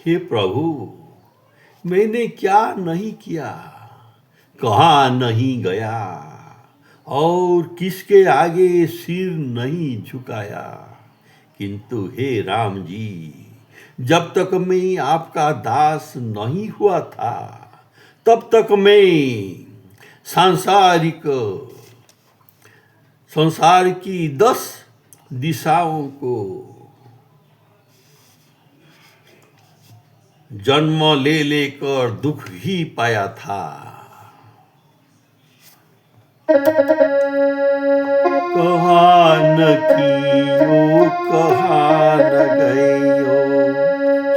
हे प्रभु, मैंने क्या नहीं किया, कहाँ नहीं गया, और किसके आगे सिर नहीं झुकाया, किंतु हे राम जी, जब तक मैं आपका दास नहीं हुआ था, तब तक मैं सांसारिक संसार की 10 दिशाओं को जन्म ले लेकर दुख ही पाया था। कहाँ न कियो, कहाँ न गयो,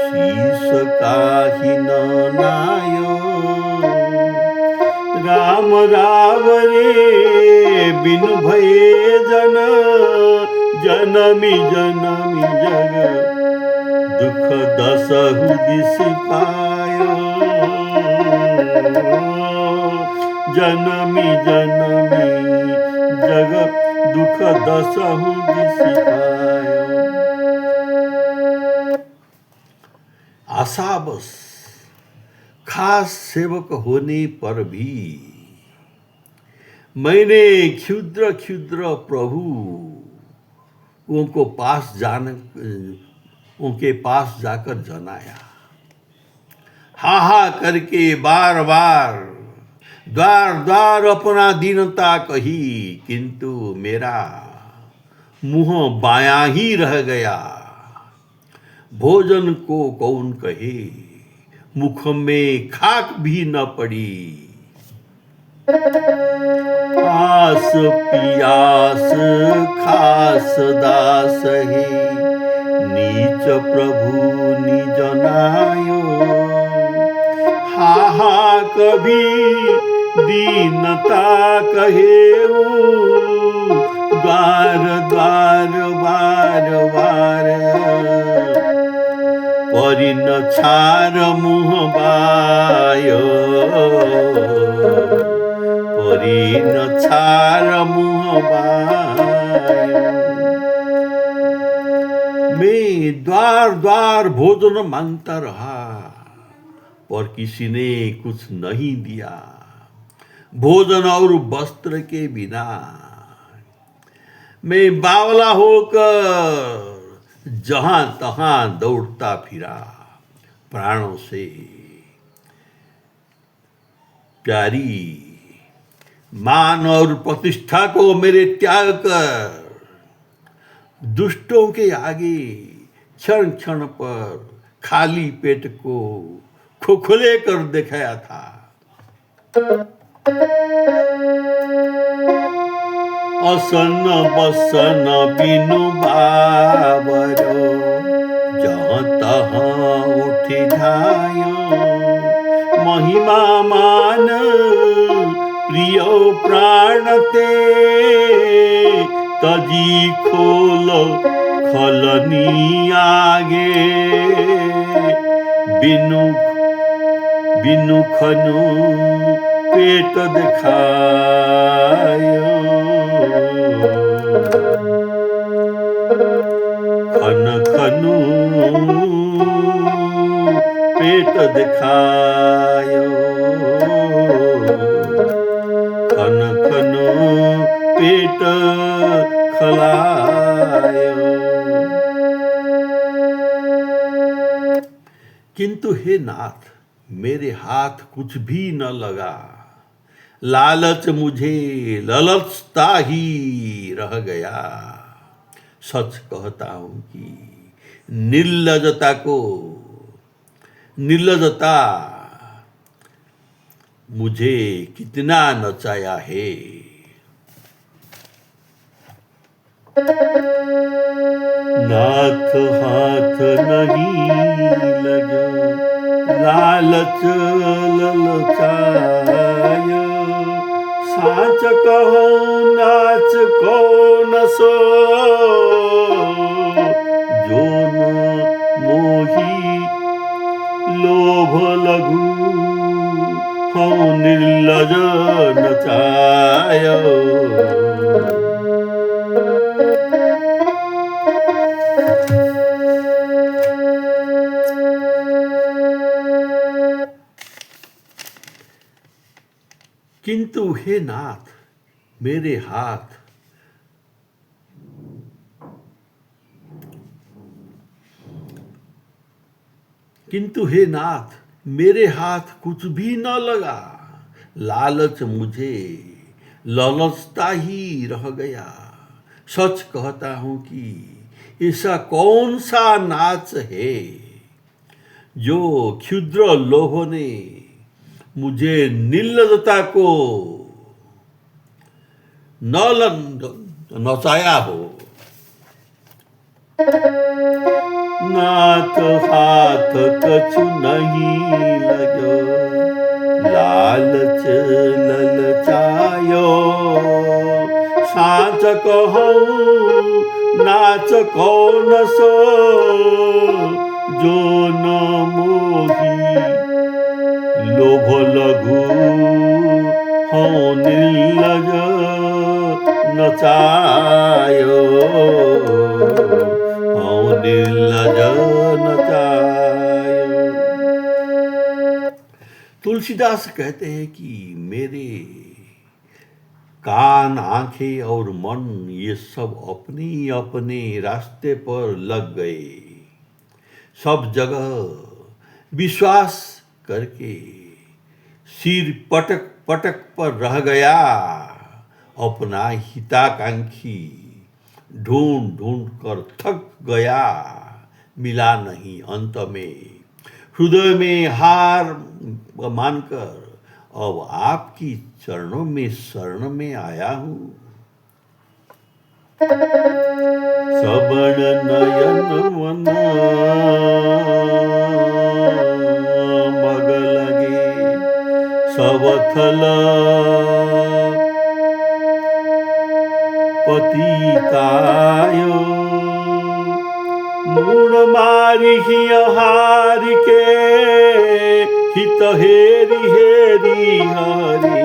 शीश काहि न नायो, राम राम रे बिनु भये जन, जनमी जनमी जग दुख दसहु दिस पायो, जनमी जनमी जग दुख दसहु दिस पायो। आशावश खास सेवक होने पर भी मैंने क्षुद्र क्षुद्र प्रभु उनके पास जाकर जनाया, हा हा करके बार बार द्वार द्वार अपना दीनता कही, किंतु मेरा मुंह बायां ही रह गया। भोजन को कौन कहे, मुख में खाक भी न पड़ी। आस पियास खास दास है, नीच प्रभु निज नायो, हा हा कभी दीनता कहेऊ, द्वार द्वार बार बार, परि न छार मुँह बायो, परि न छार मुँह बायो। मैं द्वार द्वार भोजन मांगता रहा, पर किसी ने कुछ नहीं दिया। भोजन और वस्त्र के बिना मैं बावला होकर जहां तहां दौड़ता फिरा। प्राणों से प्यारी मान और प्रतिष्ठा को मेरे त्याग कर दुष्टों के आगे क्षण क्षण पर खाली पेट को खोखले कर दिखाया था। असन बसन बिनु बाबरो, जहाँ तहाँ उठ धायो, महिमा मान प्रिय प्राण ते, तजी खोल खलनी आगे, बिनु खनु पेट दिखायो, खन खनु पेट दिखायो, खन खनु पेट खलायो। किंतु हे नाथ, मेरे हाथ कुछ भी न लगा। लालच मुझे ललचता ही रह गया। सच कहता हूं कि निर्लजता मुझे कितना नचाया है। नाथ हाथ नहीं लगा, लालच ललचाय, साच कहो नाच कौन सो, जो न मोही लोभ लघु, हूँ निर्लज नचायो। किंतु हे नाथ मेरे हाथ, किंतु हे नाथ मेरे हाथ कुछ भी न लगा। लालच मुझे लालचता ही रह गया। सच कहता हूं कि ऐसा कौन सा नाच है जो क्षुद्र लोभों ने मुझे निर्लजता को नचाया हो। नाथ हाथ कछु नहीं लगो, लालच ललचायो। साच कहूँ नाच कौन सो, जो न मोही लोभ लघु हो निर्लज नचायो। हो निर्लज नचायो। तुलसीदास कहते हैं कि मेरे कान, आंखें और मन ये सब अपने अपने रास्ते पर लग गए। सब जगह विश्वास करके सिर पटक पटक पर रह गया। अपना हिताकांक्षी ढूंढ ढूंढ कर थक गया, मिला नहीं अंत में। हृदय में हार मानकर अब आपकी चरणों में शरण में आया हूं। श्रवण नयन मन मग लगे, सवथल पतितायो। मूड मारी हार के, हित हेरी हेरी हरी।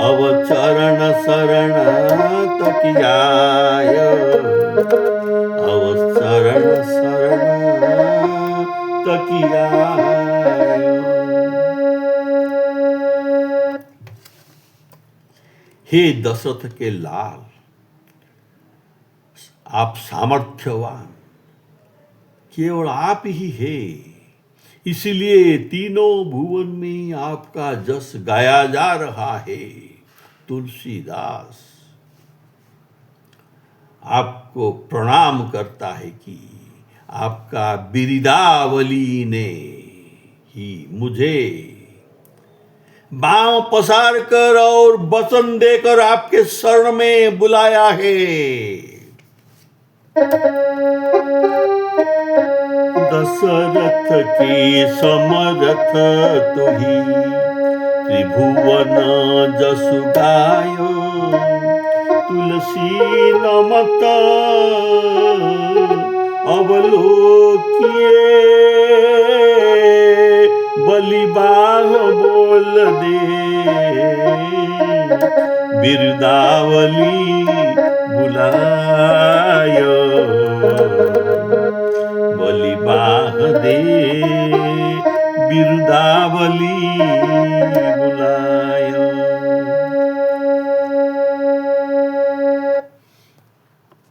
अब चरण शरण तकियायो, अब चरण शरण तकियायो। हे दशरथ के लाल, आप सामर्थ्यवान केवल आप ही है। इसलिए तीनों भुवन में आपका जस गाया जा रहा है। तुलसीदास आपको प्रणाम करता है कि आपका बिरदावली ने ही मुझे बाँव पसार कर और वचन देकर आपके शरण में बुलाया है। दशरथ के समरथ तुही, त्रिभुवन जसु गायो। तुलसी नमत अवलोकिए, बलिबाह बोल दे। बिरदावली बुलायो, बलिबाह दे बिरदावली